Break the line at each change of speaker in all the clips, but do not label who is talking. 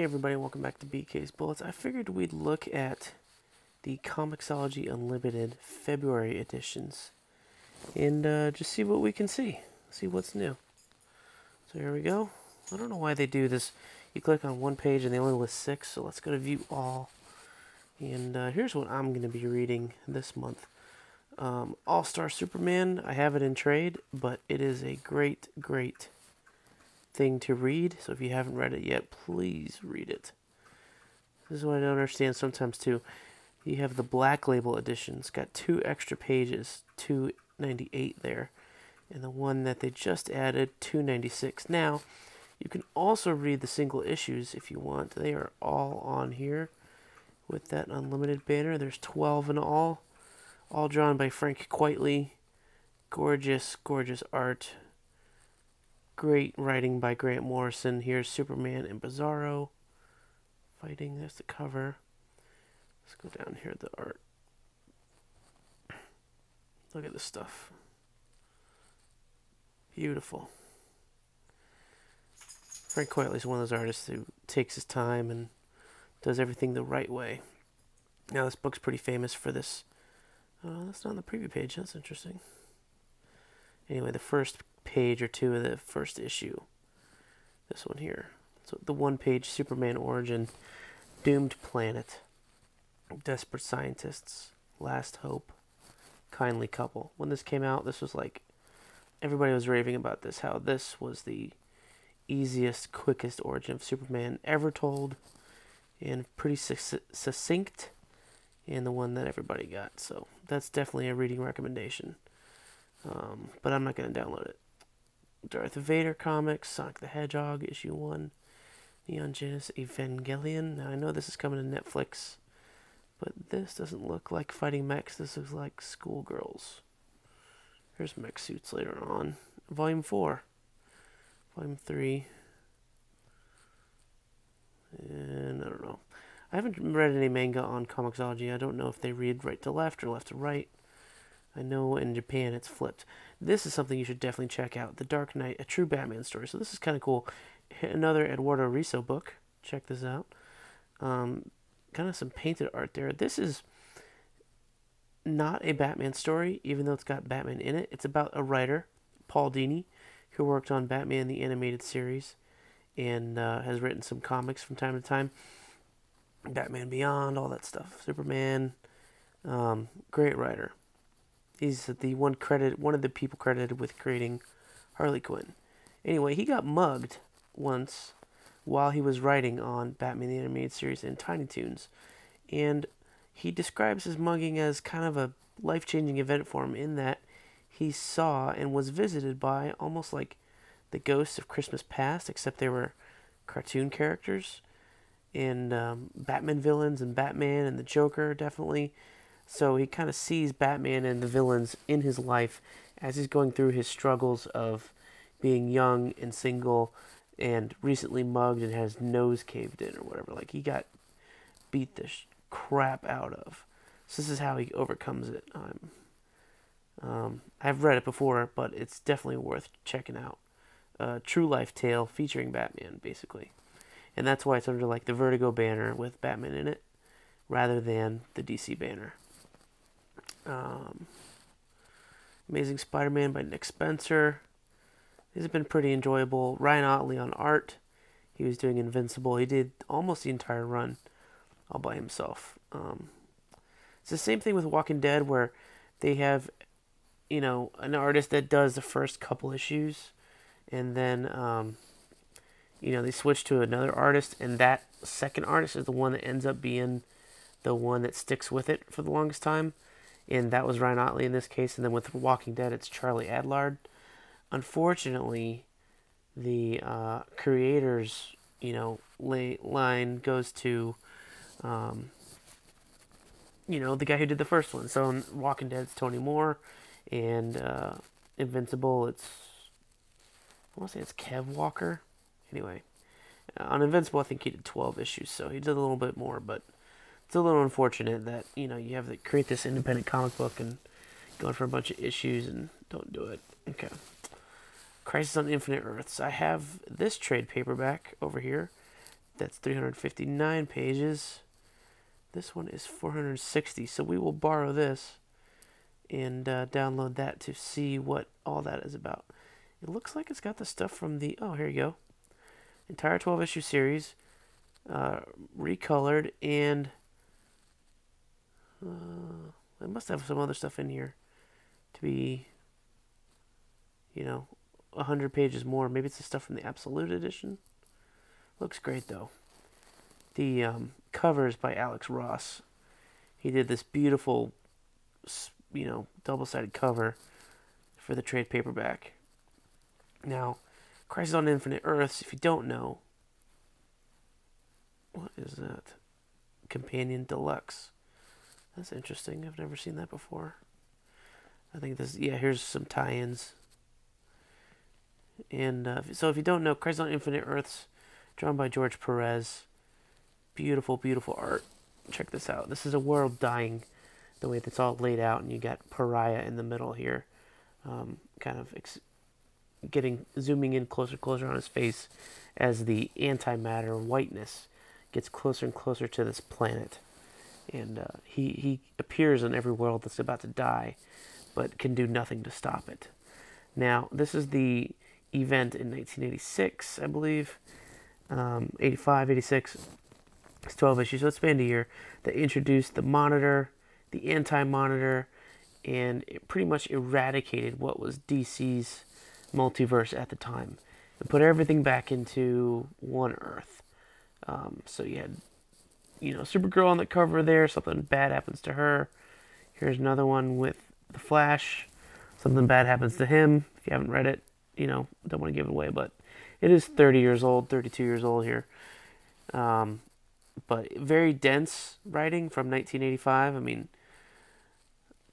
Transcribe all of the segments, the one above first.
everybody, welcome back to BK's Bullets. I figured we'd look at the Comixology Unlimited February editions and just see what we can see what's new. So here we go. I don't know why they do this. You click on one page and they only list 6, so let's go to view all. And here's what I'm going to be reading this month. All-Star Superman, I have it in trade, but it is a great thing to read. So if you haven't read it yet, please read it. This is what I don't understand sometimes too. You have the Black Label edition. It's got 2 extra pages, 298 there. And the one that they just added, 296. Now, you can also read the single issues if you want. They are all on here with that Unlimited banner. There's 12 in all drawn by Frank Quitely. Gorgeous art. Great writing by Grant Morrison. Here's Superman and Bizarro fighting. There's the cover. Let's go down here to the art. Look at this stuff. Beautiful. Frank Quitely is one of those artists who takes his time and does everything the right way. Now this book's pretty famous for this. That's not on the preview page. That's interesting. Anyway, the first page or 2 of the first issue. This one here. So the 1-page Superman origin. Doomed planet. Desperate scientists. Last hope. Kindly couple. When this came out, this was like, everybody was raving about this. How this was the easiest, quickest origin of Superman ever told. And pretty succinct. And the one that everybody got. So that's definitely a reading recommendation. But I'm not going to download it. Darth Vader comics, Sonic the Hedgehog, issue 1, Neon Genesis Evangelion. Now I know this is coming to Netflix, but this doesn't look like fighting mechs. This looks like schoolgirls. Here's mech suits later on. Volume 4, Volume 3, and I don't know. I haven't read any manga on Comixology. I don't know if they read right to left or left to right. I know in Japan it's flipped. This is something you should definitely check out. The Dark Knight, a true Batman story. So this is kind of cool. Another Eduardo Risso book. Check this out. Kind of some painted art there. This is not a Batman story, even though it's got Batman in it. It's about a writer, Paul Dini, who worked on Batman the Animated Series and has written some comics from time to time. Batman Beyond, all that stuff. Superman. Great writer. He's the one of the people credited with creating Harley Quinn. Anyway, he got mugged once while he was writing on Batman the Animated Series and Tiny Toons. And he describes his mugging as kind of a life-changing event for him in that he saw and was visited by almost like the ghosts of Christmas past, except they were cartoon characters. And Batman villains and Batman and the Joker, definitely. So he kind of sees Batman and the villains in his life as he's going through his struggles of being young and single and recently mugged and has nose caved in or whatever. Like, he got beat the crap out of. So this is how he overcomes it. I've read it before, but it's definitely worth checking out. True life tale featuring Batman, basically. And that's why it's under like the Vertigo banner with Batman in it rather than the DC banner. Amazing Spider-Man by Nick Spencer. These have been pretty enjoyable. Ryan Ottley on art. He was doing Invincible. He did almost the entire run all by himself. It's the same thing with Walking Dead where they have, you know, an artist that does the first couple issues and then, you know, they switch to another artist and that second artist is the one that ends up being the one that sticks with it for the longest time. And that was Ryan Ottley in this case. And then with Walking Dead, it's Charlie Adlard. Unfortunately, the creator's, you know, line goes to, you know, the guy who did the first one. So in Walking Dead, it's Tony Moore. And Invincible, I want to say it's Kev Walker. Anyway, on Invincible, I think he did 12 issues. So he did a little bit more, but it's a little unfortunate that, you know, you have to create this independent comic book and go for a bunch of issues and don't do it. Okay. Crisis on Infinite Earths. I have this trade paperback over here. That's 359 pages. This one is 460, so we will borrow this and download that to see what all that is about. It looks like it's got the stuff from the, oh, here you go. Entire 12-issue series, recolored, and I must have some other stuff in here to be, you know, 100 pages more. Maybe it's the stuff from the Absolute Edition. Looks great, though. The cover is by Alex Ross. He did this beautiful, you know, double-sided cover for the trade paperback. Now, Crisis on Infinite Earths, if you don't know, what is that? Companion Deluxe. That's interesting. I've never seen that before. I think this, yeah, here's some tie-ins. And so if you don't know, Crisis on Infinite Earths, drawn by George Perez. Beautiful, beautiful art. Check this out. This is a world dying the way that's all laid out, and you got Pariah in the middle here, kind of zooming in closer on his face as the antimatter whiteness gets closer and closer to this planet. And he appears in every world that's about to die, but can do nothing to stop it. Now, this is the event in 1986, I believe, 85, 86. It's 12 issues, so it spanned a year. That introduced the Monitor, the Anti-Monitor, and it pretty much eradicated what was DC's multiverse at the time. It put everything back into one Earth. So you had, you know, Supergirl on the cover there. Something bad happens to her. Here's another one with the Flash. Something bad happens to him. If you haven't read it, you know, don't want to give it away, but it is 30 years old, 32 years old here. But very dense writing from 1985. I mean,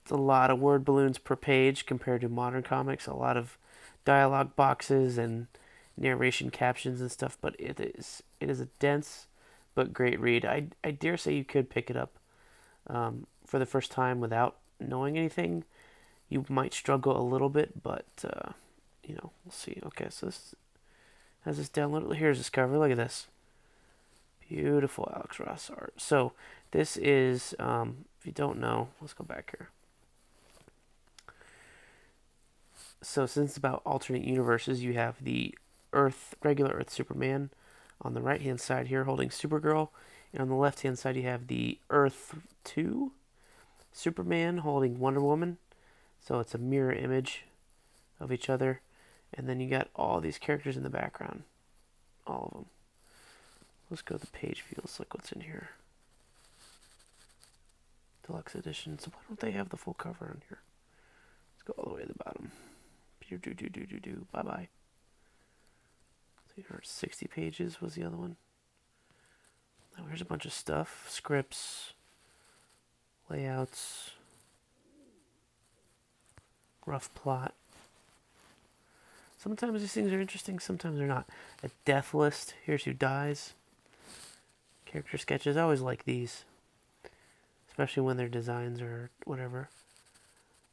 it's a lot of word balloons per page compared to modern comics. A lot of dialogue boxes and narration captions and stuff. But it is a dense but great read. I dare say you could pick it up for the first time without knowing anything. You might struggle a little bit, but you know, we'll see. Okay, so this has this downloaded. Here's this cover. Look at this. Beautiful Alex Ross art. So this is, if you don't know, let's go back here. So since it's about alternate universes, you have the regular Earth Superman on the right-hand side here holding Supergirl. And on the left-hand side, you have the Earth 2 Superman holding Wonder Woman. So it's a mirror image of each other. And then you got all these characters in the background. All of them. Let's go to the page view. Let's look what's in here. Deluxe edition. So why don't they have the full cover on here? Let's go all the way to the bottom. Bye-bye. 360 pages was the other one. Now here's a bunch of stuff. Scripts. Layouts. Rough plot. Sometimes these things are interesting, sometimes they're not. A death list. Here's who dies. Character sketches. I always like these. Especially when their designs or whatever.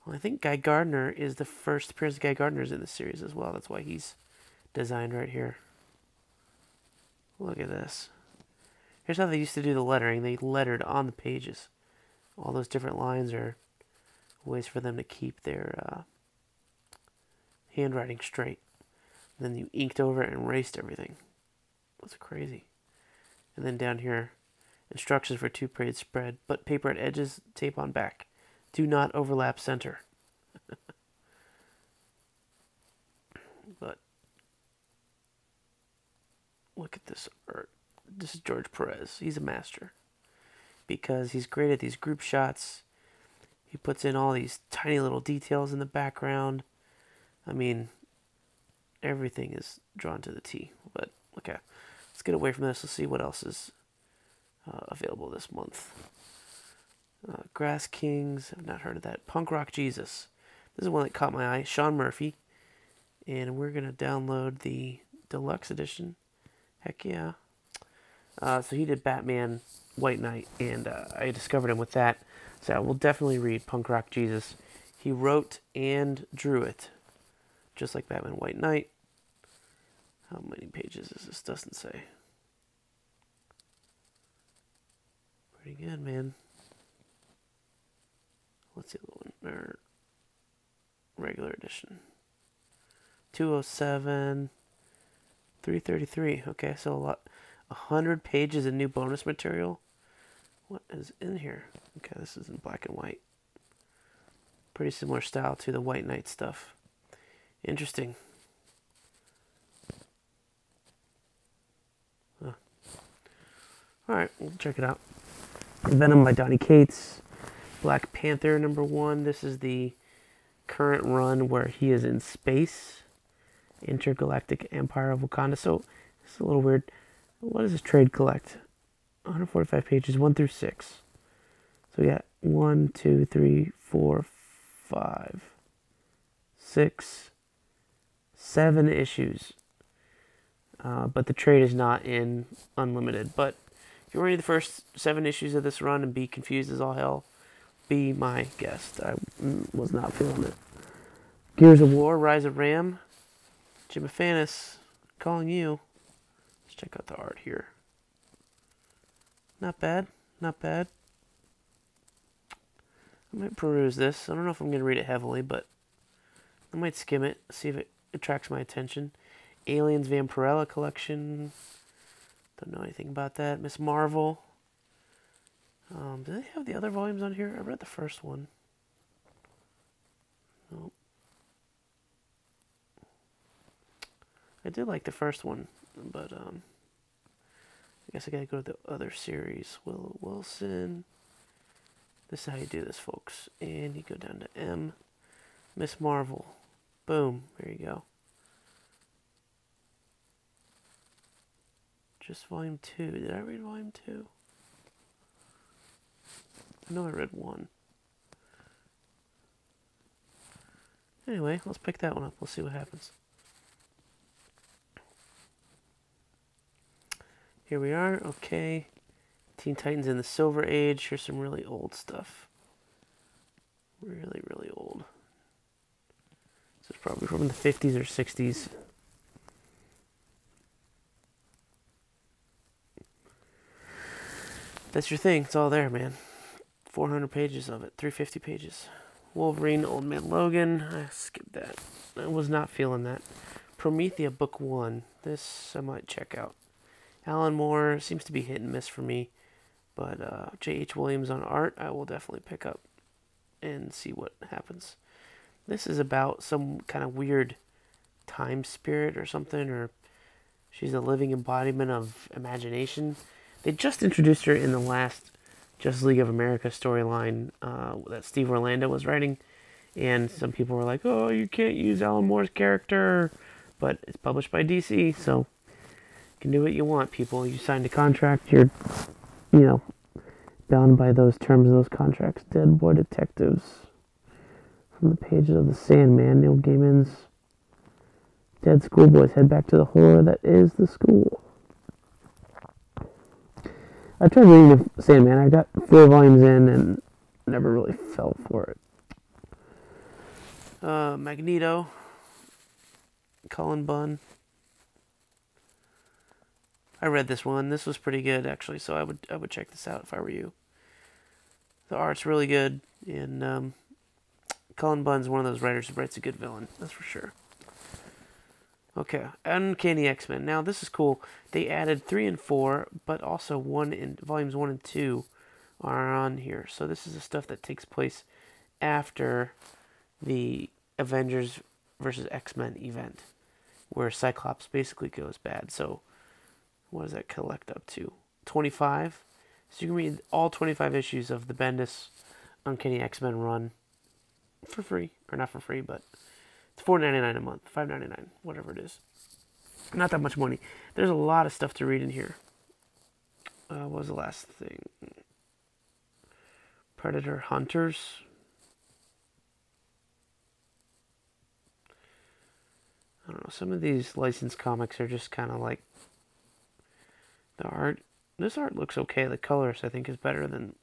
Well, I think Guy Gardner is the first appearance of Guy Gardner is in this series as well. That's why he's designed right here. Look at this. Here's how they used to do the lettering. They lettered on the pages. All those different lines are ways for them to keep their handwriting straight. And then you inked over it and erased everything. That's crazy. And then down here, instructions for 2-page spread, but paper at edges, tape on back. Do not overlap center. But look at this art. This is George Perez. He's a master. Because he's great at these group shots. He puts in all these tiny little details in the background. I mean, everything is drawn to the T. But, okay. Let's get away from this. Let's see what else is available this month. Grass Kings. I've not heard of that. Punk Rock Jesus. This is one that caught my eye. Sean Murphy. And we're going to download the deluxe edition. Heck yeah. So he did Batman White Knight. And I discovered him with that. So I will definitely read Punk Rock Jesus. He wrote and drew it. Just like Batman White Knight. How many pages is this? Doesn't say. Pretty good, man. What's the other one? Or regular edition. 207. 333. Okay, so a lot. 100 pages of new bonus material. What is in here? Okay, this is in black and white. Pretty similar style to the White Knight stuff. Interesting. Huh. Alright, we'll check it out. Venom by Donny Cates. Black Panther #1. This is the current run where he is in space. Intergalactic Empire of Wakanda. So, it's a little weird. What does this trade collect? 145 pages, 1 through 6. So we got 1, 2, 3, 4, 5, 6, 7 issues. But the trade is not in Unlimited. But if you read the first 7 issues of this run and be confused as all hell, be my guest. I was not feeling it. Gears of War, Rise of Ram. Jim Fanis, calling you. Let's check out the art here. Not bad, not bad. I might peruse this. I don't know if I'm going to read it heavily, but I might skim it, see if it attracts my attention. Aliens Vampirella collection. Don't know anything about that. Miss Marvel. Do they have the other volumes on here? I read the first one. Nope. I did like the first one, but I guess I gotta go to the other series. Wilson. This is how you do this, folks. And you go down to M. Miss Marvel. Boom. There you go. Just volume 2. Did I read volume 2? I know I read 1. Anyway, let's pick that one up. We'll see what happens. Here we are. Okay. Teen Titans in the Silver Age. Here's some really old stuff. Really, really old. This is probably from the 50s or 60s. That's your thing. It's all there, man. 400 pages of it. 350 pages. Wolverine, Old Man Logan. I skipped that. I was not feeling that. Promethea, book 1. This I might check out. Alan Moore seems to be hit and miss for me. But J.H. Williams on art, I will definitely pick up and see what happens. This is about some kind of weird time spirit or something, or she's a living embodiment of imagination. They just introduced her in the last Justice League of America storyline that Steve Orlando was writing, and some people were like, oh, you can't use Alan Moore's character, but it's published by DC, so you can do what you want, people. You signed a contract, you're, you know, bound by those terms of those contracts. Dead Boy Detectives. From the pages of The Sandman, Neil Gaiman's Dead Schoolboys head back to the horror that is the school. I tried reading The Sandman. I got 4 volumes in and never really fell for it. Magneto. Cullen Bunn. I read this one. This was pretty good, actually, so I would check this out if I were you. The art's really good, and Cullen Bunn's one of those writers who writes a good villain, that's for sure. Okay, Uncanny XMen. Now, this is cool. They added 3 and 4, but also volumes 1 and 2 are on here. So this is the stuff that takes place after the Avengers versus X-Men event, where Cyclops basically goes bad. So what does that collect up to? 25? So you can read all 25 issues of the Bendis Uncanny X-Men run for free. Or not for free, but it's $4.99 a month. $5.99, whatever it is. Not that much money. There's a lot of stuff to read in here. What was the last thing? Predator Hunters. I don't know. Some of these licensed comics are just kind of like the art. This art looks okay. The colors, I think, is better than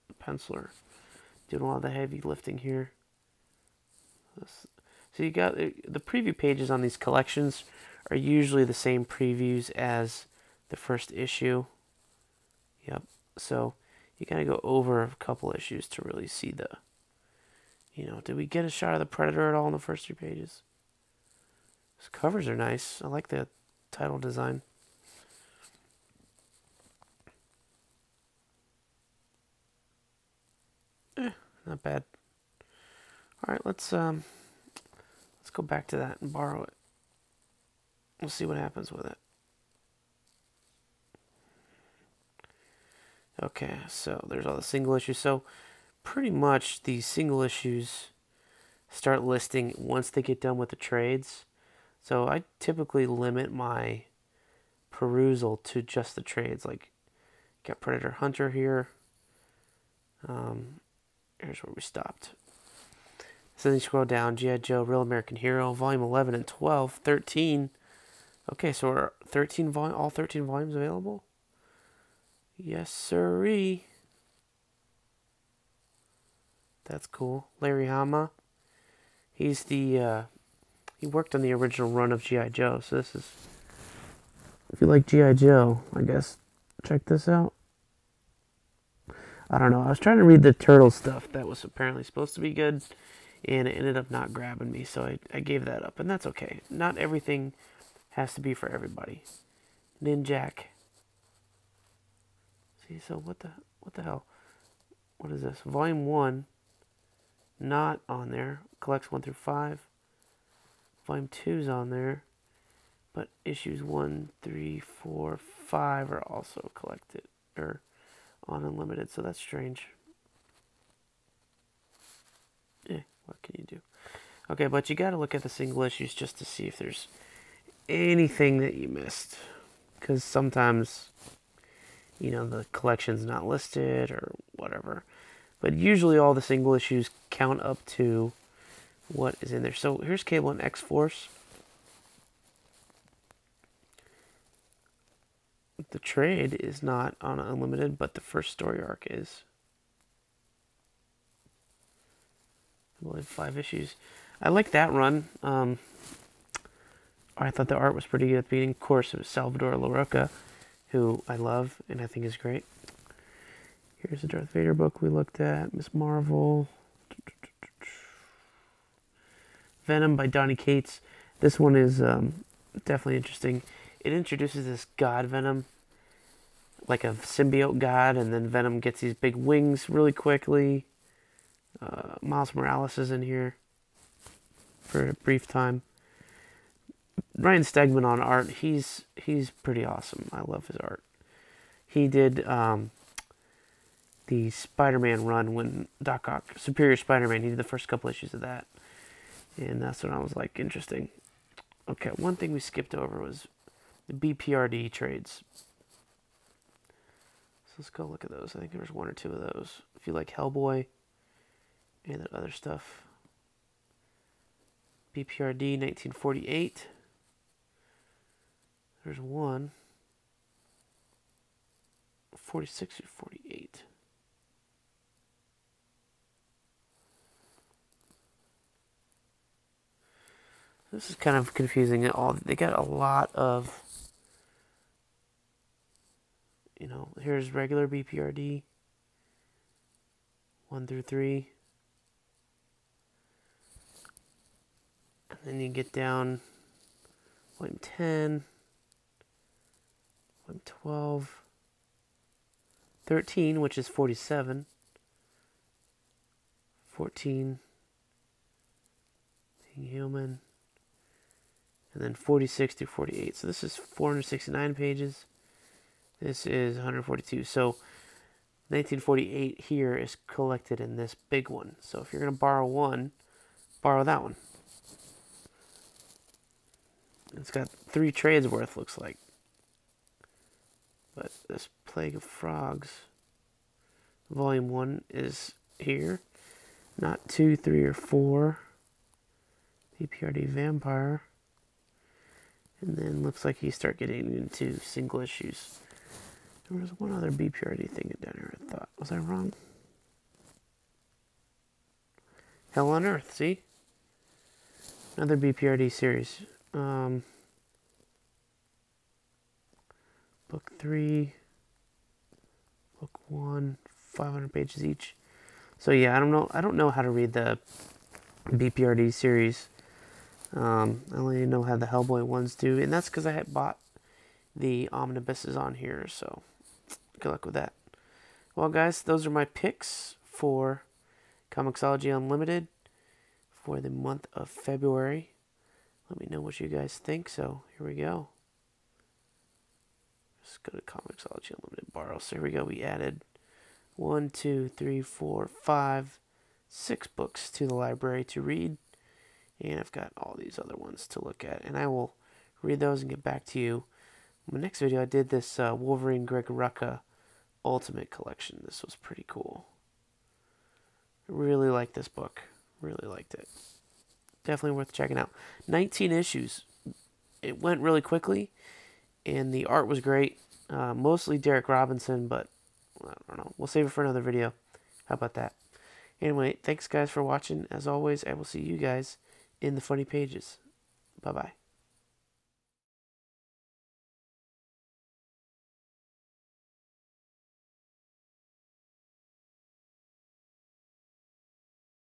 the penciler. Doing a lot of the heavy lifting here. So you got the preview pages on these collections are usually the same previews as the first issue. Yep. So You gotta go over a couple issues to really see the, did we get a shot of the Predator at all in the first 3 pages? These covers are nice. I like the title design. Not bad. All right, let's go back to that and borrow it. We'll see what happens with it. Okay, so there's all the single issues. So pretty much these single issues start listing once they get done with the trades. So I typically limit my perusal to just the trades. Like, got Predator Hunter here. Here's where we stopped. So then you scroll down, G.I. Joe, Real American Hero, Volume 11 and 12, 13. Okay, so are all 13 volumes available? Yes, sirree. That's cool. Larry Hama. He's the, he worked on the original run of G.I. Joe, so this is, if you like G.I. Joe, I guess, check this out. I don't know, I was trying to read the Turtle stuff that was apparently supposed to be good, and it ended up not grabbing me, so I gave that up, and that's okay. Not everything has to be for everybody. Ninjak. See, so what the hell? What is this? Volume 1, not on there. Collects 1 through 5. Volume 2's on there, but issues 1, 3, 4, 5 are also collected, or on Unlimited, so that's strange. What can you do? Okay, but you gotta look at the single issues just to see if there's anything that you missed. Because sometimes, the collection's not listed or whatever. But usually all the single issues count up to what is in there. So here's Cable and XForce. The trade is not on Unlimited, but the first story arc is. I believe 5 issues. I like that run. I thought the art was pretty good at the beginning. Of course, it was Salvador Larroca, who I love and I think is great. Here's the Darth Vader book we looked at. Miss Marvel. Venom by Donny Cates. This one is definitely interesting. It introduces this god Venom, like a symbiote god, and then Venom gets these big wings really quickly. Miles Morales is in here for a brief time. Ryan Stegman on art, he's pretty awesome. I love his art. He did the Spider-Man run when Doc Ock, Superior Spider-Man, he did the first couple issues of that. And that's when I was like, interesting. Okay, one thing we skipped over was the BPRD trades. So let's go look at those. I think there's 1 or 2 of those. If you like Hellboy and that other stuff. BPRD 1948. There's one. 46 or 48. This is kind of confusing. They got a lot of, here's regular BPRD 1 through 3. And then you get down volume 10, volume 12, 13, which is 47, 14, being human, and then 46 through 48. So this is 469 pages. This is 142. So 1948 here is collected in this big one. So if you're going to borrow one, borrow that one. It's got 3 trades worth, looks like. But this Plague of Frogs, volume 1 is here. Not 2, 3, or 4. BPRD Vampire. And then looks like you start getting into single issues. There was one other BPRD thing down here, I thought. Was I wrong? Hell on Earth, see? Another BPRD series. Book 3, Book 1, 500 pages each. So yeah, I don't know how to read the BPRD series. I only know how the Hellboy ones do, and that's because I had bought the omnibuses on here, so good luck with that. Well, guys, those are my picks for Comixology Unlimited for the month of February. Let me know what you guys think, so here we go. Let's go to Comixology Unlimited borrow. So here we go. We added 1, 2, 3, 4, 5, 6 books to the library to read. And I've got all these other ones to look at. And I will read those and get back to you. In my next video, I did this Wolverine Greg Rucka Ultimate Collection. This was pretty cool. I really liked this book. Really liked it. Definitely worth checking out. 19 issues. It went really quickly. And the art was great. Mostly Derek Robinson, but I don't know. We'll save it for another video. How about that? Anyway, thanks guys for watching. As always, I will see you guys in the funny pages. Bye-bye.